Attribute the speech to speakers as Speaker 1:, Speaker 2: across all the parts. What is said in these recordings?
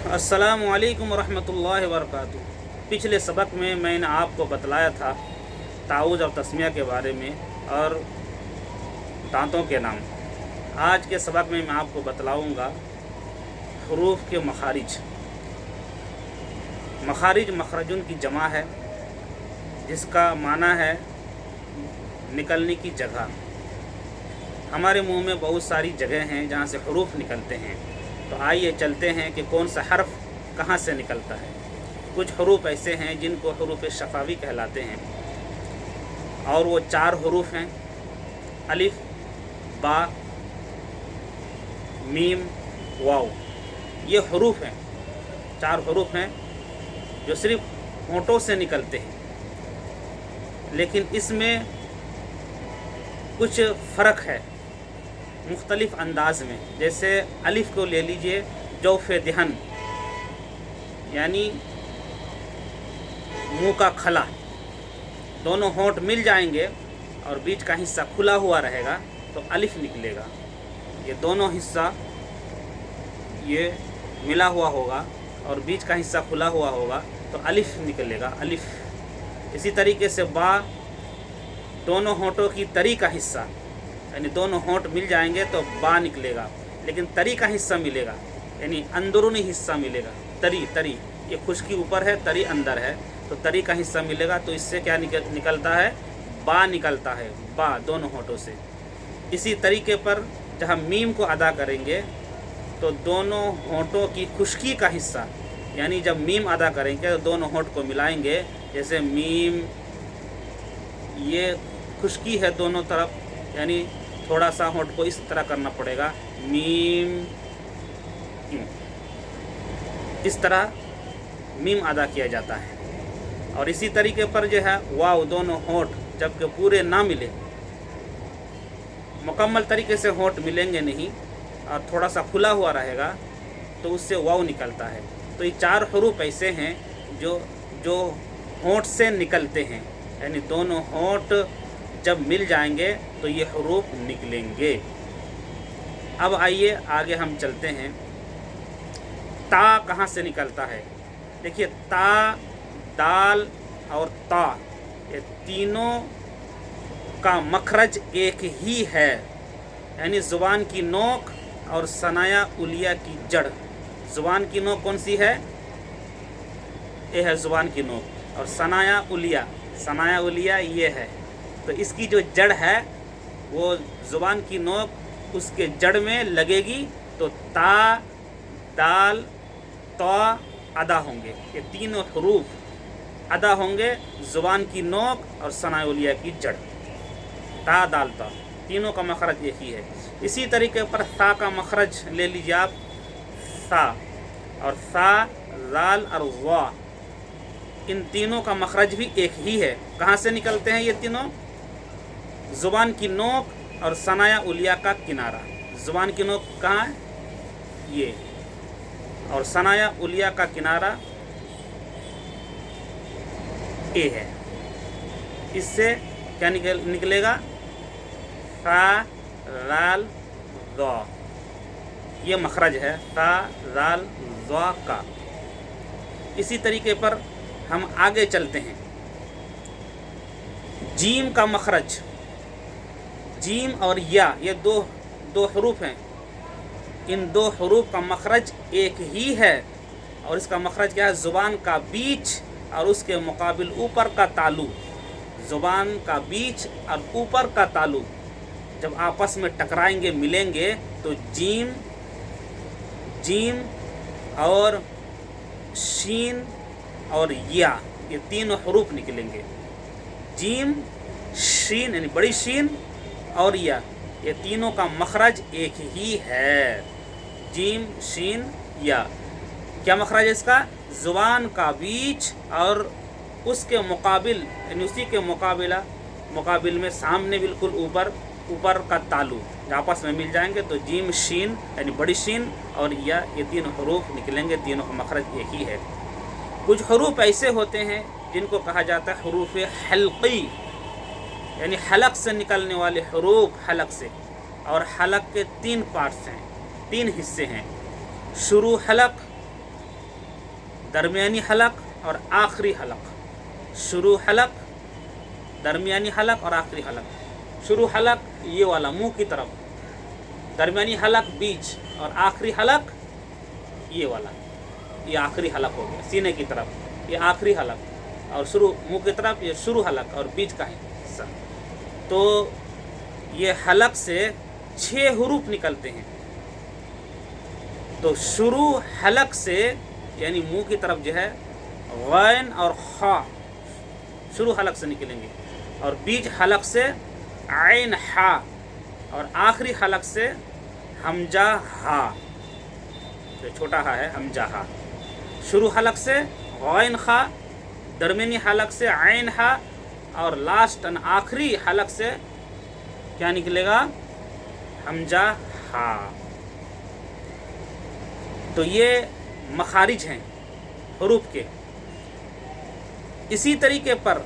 Speaker 1: अस्सलामु अलैकुम वरहमतुल्लाहि वबरकातुहू। पिछले सबक में मैंने आपको बतलाया था ताउज़ और तस्मिया के बारे में और दांतों के नाम। आज के सबक में मैं आपको बतलाऊँगा हरूफ के मखारिज। मखारिज मखरजुन की जमा है, जिसका माना है निकलने की जगह। हमारे मुंह में बहुत सारी जगह हैं जहाँ से हरूफ निकलते हैं, तो आइए चलते हैं कि कौन सा हर्फ कहाँ से निकलता है। कुछ हरूफ ऐसे हैं जिनको हरूफ शफावी कहलाते हैं, और वो 4 हरूफ हैं: अलिफ, बा, मीम, वाव। ये हरूफ हैं, 4 हरूफ हैं जो सिर्फ होंठों से निकलते हैं। लेकिन इसमें कुछ फ़र्क है मुख्तलिफ़ अंदाज में। जैसे अलिफ को ले लीजिए, जौफ़े दहन यानी मुंह का खला, दोनों होंठ मिल जाएंगे और बीच का हिस्सा खुला हुआ रहेगा तो अलिफ निकलेगा। ये दोनों हिस्सा ये मिला हुआ होगा और बीच का हिस्सा खुला हुआ होगा तो अलिफ निकलेगा, अलिफ। इसी तरीके से बा, दोनों होंठों की तरी का हिस्सा यानी दोनों होंठ मिल जाएंगे तो बा निकलेगा, लेकिन तरी का हिस्सा मिलेगा यानी अंदरूनी हिस्सा मिलेगा। तरी ये खुश्की ऊपर है, तरी अंदर है, तो तरी का हिस्सा मिलेगा। तो इससे क्या निकलता है? बा निकलता है, बा, दोनों होंठों से। इसी तरीके पर जहाँ मीम को अदा करेंगे तो दोनों होंठों की खुश्की का हिस्सा यानी जब मीम अदा करेंगे तो दोनों होंठ को मिलाएंगे। जैसे मीम, ये खुश्की है दोनों तरफ, यानी थोड़ा सा होंठ को इस तरह करना पड़ेगा, मीम, इस तरह मीम अदा किया जाता है। और इसी तरीके पर जो है वाव, दोनों होंठ जबकि पूरे ना मिले, मुकम्मल तरीके से होंठ मिलेंगे नहीं और थोड़ा सा खुला हुआ रहेगा तो उससे वाव निकलता है। तो ये 4 हरूफ ऐसे हैं जो होंठ से निकलते हैं, यानी दोनों होंठ जब मिल जाएंगे तो ये हरूफ निकलेंगे। अब आइए आगे हम चलते हैं। ता कहाँ से निकलता है? देखिए, ता, दाल और ता, ये तीनों का मखरज एक ही है, यानी ज़ुबान की नोक और सनाया उलिया की जड़। ज़ुबान की नोक कौन सी है? ये है ज़ुबान की नोक, और सनाया उलिया ये है। तो इसकी जो जड़ है वो ज़ुबान की नोक उसके जड़ में लगेगी तो ता, दाल, ता अदा होंगे। ये तीनों हरूफ अदा होंगे ज़ुबान की नोक और सनाया उलिया की जड़। ता, दाल, ता, तीनों का मखरज एक ही है। इसी तरीके पर सा का मखरज ले लीजिए आप, सा, और सा, जाल और वा, इन तीनों का मखरज भी एक ही है। कहाँ से निकलते हैं ये तीनों? ज़ुबान की नोक और सनाया उलिया का किनारा। ज़ुबान की नोक कहाँ है? ये, और सनाया उलिया का किनारा ए है। इससे क्या निकलेगा? सा, राल, ज़ा, ये मखरज है सा, राल, ज़ा का। इसी तरीके पर हम आगे चलते हैं। जीम का मखरज, जीम और या, ये दो हरूफ हैं। इन 2 हरूफ का मखरज एक ही है, और इसका मखरज क्या है? ज़ुबान का बीच और उसके मुकाबिल ऊपर का तालु। ज़ुबान का बीच और ऊपर का तालु जब आपस में टकराएंगे, मिलेंगे, तो जीम और शीन और या, ये तीनों हरूफ निकलेंगे। जीम, शीन यानी बड़ी शीन और या, ये तीनों का मखरज एक ही है। जीम, शीन, या। क्या मखरज है इसका? ज़ुबान का बीच और उसके मुकाबिल यानी उसी के मुकाबिल में सामने बिल्कुल ऊपर का तालु आपस में मिल जाएंगे तो जीम, शीन यानी बड़ी शीन और या, ये तीनों हरूफ निकलेंगे। तीनों का मखरज एक ही है। कुछ हरूफ ऐसे होते हैं जिनको कहा जाता है हरूफ हल्की, यानी हलक से निकलने वाले हरूफ, हलक से। और हलक के 3 पार्ट्स हैं, 3 हिस्से हैं। शुरू हलक, درمیانی حلق اور آخری حلق. شروع حلق, درمیانی حلق اور آخری حلق. شروع حلق یہ والا منہ کی طرف, درمیانی حلق بیچ اور آخری حلق یہ والا, یہ آخری حلق ہو گیا سینے کی طرف, یہ آخری حلق, اور شروع منہ کی طرف یہ شروع حلق اور بیچ کا حصہ. تو یہ حلق سے 6 حروف نکلتے ہیں. تو شروع حلق سے یعنی منہ کی طرف جو ہے غین اور خا شروع حلق سے نکلیں گے, اور بیچ حلق سے عین ہا, اور آخری حلق سے ہمزہ ہا, جو چھوٹا ہا ہے ہمزہ ہا. شروع حلق سے غین خا, درمیانی حلق سے عین ہا, اور لاسٹ آخری حلق سے کیا نکلے گا, ہمزہ ہا. تو یہ مخارج ہیں حروف کے. اسی طریقے پر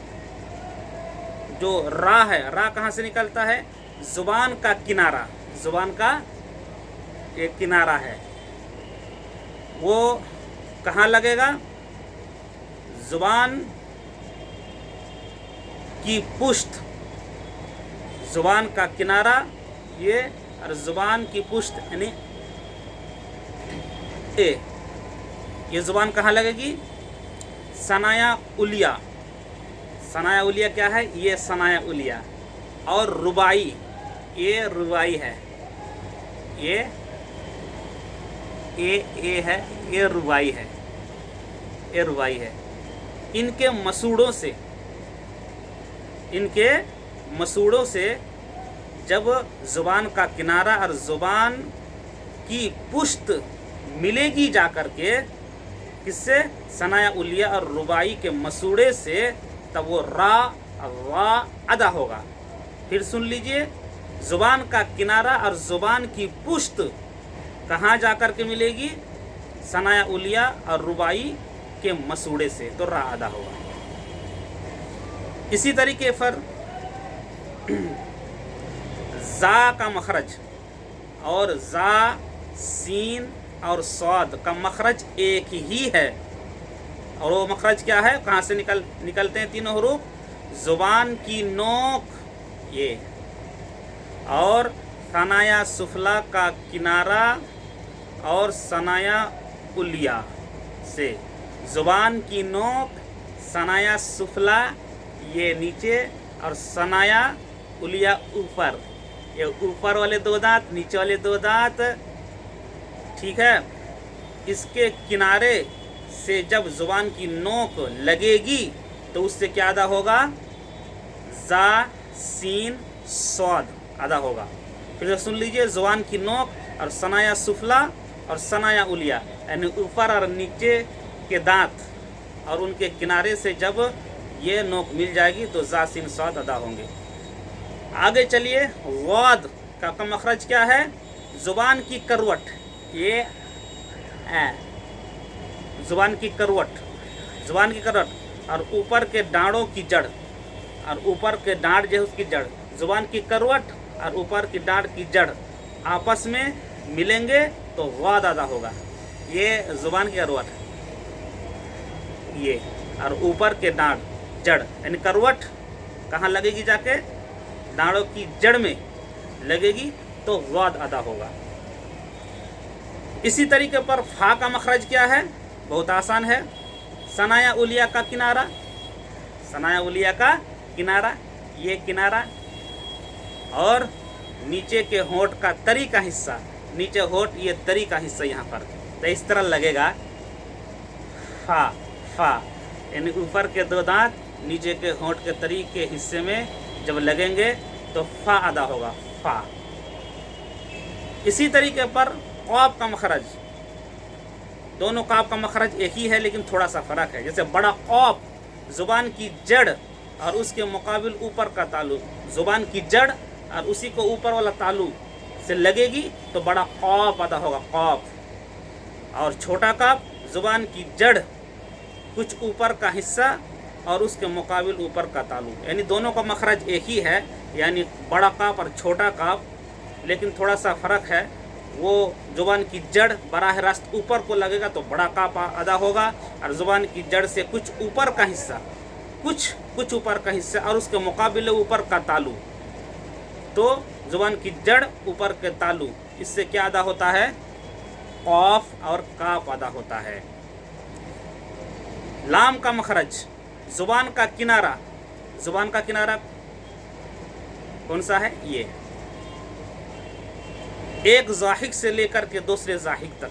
Speaker 1: جو را ہے, را کہاں سے نکلتا ہے, زبان کا کنارہ, زبان کا ایک کنارہ ہے, وہ کہاں لگے گا, زبان کی پشت, زبان کا کنارہ یہ, اور زبان کی پشت یعنی اے, یہ زبان کہاں لگے گی, ثنایا علیہ. ثنایا علیہ کیا ہے, یہ ثنایا علیہ. اور رباعی, یہ رباعی ہے, یہ اے ہے, یہ رباعی ہے, یہ رباعی ہے. ان کے مسوڑوں سے, ان کے مسوڑوں سے جب زبان کا کنارہ اور زبان کی پشت ملے گی جا کر کے کس سے, ثنایا علیہ اور رباعی کے مسوڑے سے, تب وہ را ادا ہوگا. پھر سن لیجئے, زبان کا کنارہ اور زبان کی پشت کہاں جا کر کے ملے گی, ثنایا علیہ اور رباعی کے مسوڑے سے, تو را ادا ہوگا. اسی طریقے پر زا کا مخرج اور زا, سین اور صاد کا مخرج ایک ہی ہے, اور وہ مخرج کیا ہے, کہاں سے نکلتے ہیں تینوں حروف, زبان کی نوک یہ, اور ثنایا سفلا کا کنارہ اور ثنایا علیہ سے. زبان کی نوک, ثنایا سفلا یہ نیچے, اور ثنایا علیہ اوپر, یہ اوپر والے 2 دانت, نیچے والے 2 دانت, ٹھیک ہے. اس کے کنارے سے جب زبان کی نوک لگے گی تو اس سے کیا ادا ہوگا, زا, سین, صاد ادا ہوگا. پھر سن لیجئے, زبان کی نوک اور ثنایا سفلا اور ثنایا علیہ یعنی اوپر اور نیچے کے دانت اور ان کے کنارے سے جب یہ نوک مل جائے گی تو زا, سین, صاد ادا ہوں گے. آگے چلیے, واد کا مخرج کیا ہے, زبان کی کروٹ, یہ زبان کی کروٹ, زبان کی کروٹ, اور اوپر کے ڈانڑوں کی جڑ, اور اوپر کے ڈانٹ جو ہے اس کی جڑ, زبان کی کروٹ اور اوپر کی ڈانٹ کی جڑ آپس میں ملیں گے تو واد ادا ہوگا. یہ زبان کی کروٹ, یہ, اور اوپر کے ڈانٹ جڑ یعنی کروٹ کہاں لگے گی, جا کے ڈانڑوں کی جڑ میں لگے گی تو واد ادا ہوگا. اسی طریقے پر فا کا مخرج کیا ہے, بہت آسان ہے, ثنایا علیہ کا کنارہ, ثنایا علیہ کا کنارہ, یہ کنارہ, اور نیچے کے ہونٹ کا تری کا حصہ, نیچے ہونٹ یہ تری کا حصہ یہاں پر, تو اس طرح لگے گا فا, فا یعنی اوپر کے 2 دانت نیچے کے ہونٹ کے تری کے حصے میں جب لگیں گے تو فا ادا ہوگا, فا. اسی طریقے پر قاف کا مخرج, دونوں قاف کا مخرج ایک ہی ہے لیکن تھوڑا سا فرق ہے. جیسے بڑا قاف زبان کی جڑ اور اس کے مقابل اوپر کا تعلق, زبان کی جڑ اور اسی کو اوپر والا تعلق سے لگے گی تو بڑا قاف ادا ہوگا, قاف. اور چھوٹا قاف زبان کی جڑ کچھ اوپر کا حصہ اور اس کے مقابل اوپر کا تعلق, یعنی دونوں کا مخرج ایک ہی ہے, یعنی بڑا قاف اور چھوٹا قاف, لیکن تھوڑا سا فرق ہے. वो ज़ुबान की जड़ बराह रास्त ऊपर को लगेगा तो बड़ा काफ अदा होगा, और ज़ुबान की जड़ से कुछ ऊपर का हिस्सा, कुछ ऊपर का हिस्सा और उसके मुकाबले ऊपर का तालु, तो ज़ुबान की जड़ ऊपर के तालु, इससे क्या अदा होता है? क़ाफ और काफ अदा होता है। लाम का मखरज, ज़ुबान का किनारा, ज़ुबान का किनारा कौन सा है? ये एक ज़ाहिक से लेकर के दूसरे ज़ाहिक तक,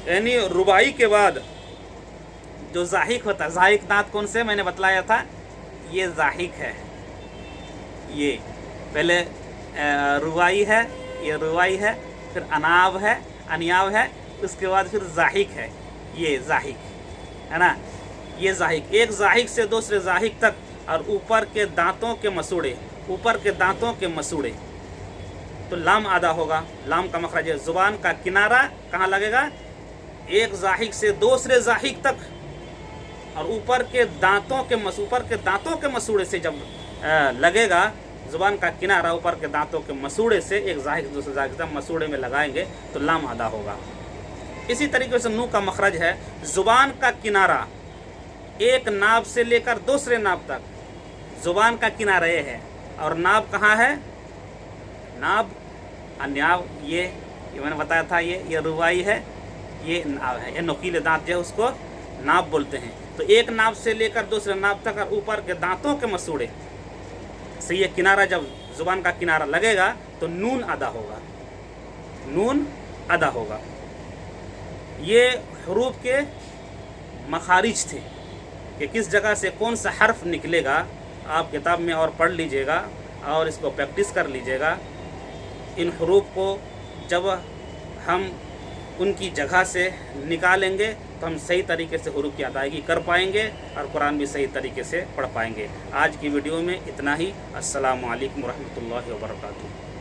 Speaker 1: यानी रुबाई के बाद जो ज़ाहिक होता है, ज़ाहिक दांत कौन से मैंने बतलाया था, ये ज़ाहिक है। ये पहले रुबाई है, ये रुबाई है, फिर अनाब है, अनियाब है, उसके बाद फिर ज़ाहिक है, ये ज़ाहिक है ना। ये ज़ाहिक, एक ज़ाहिक से दूसरे ज़ाहिक तक, और ऊपर के दांतों के मसूड़े, ऊपर के दांतों के मसूड़े, तो लाम अदा होगा। लाम का मखरज है। ज़ुबान का किनारा कहाँ लगेगा? एक ज़ाहिक से दूसरे ज़ाहिक तक, और ऊपर के दांतों के मसूड़े से जब लगेगा, ज़ुबान का किनारा ऊपर के दांतों के मसूड़े से एक ज़ाहिक दूसरे ज़ाहिक तक मसूड़े में लगाएंगे तो लाम अदा होगा। इसी तरीके से नू का मखरज है। ज़ुबान का किनारा एक नाब से लेकर दूसरे नाब तक, ज़ुबान का किनारा ये है, और नाब कहाँ है? नाब अन्याब, ये मैंने बताया था, ये रुबाई है, ये नाब है। ये नोकीले दांत जो है उसको नाब बोलते हैं। तो एक नाब से लेकर दूसरे नाब तक और ऊपर के दांतों के मसूड़े से ये किनारा, जब ज़ुबान का किनारा लगेगा तो नून अदा होगा, नून अदा होगा। ये हरूफ के मखारिज थे कि किस जगह से कौन सा हर्फ निकलेगा, आप किताब में और पढ़ लीजिएगा और इसको प्रैक्टिस कर लीजिएगा। इन हरूफ को जब हम उनकी जगह से निकालेंगे तो हम सही तरीके से हरूफ की अदायगी कर पाएंगे और कुरान भी सही तरीके से पढ़ पाएंगे। आज की वीडियो में इतना ही। अस्सलामु अलैकुम रहमतुल्लाहि व बरकातुहू।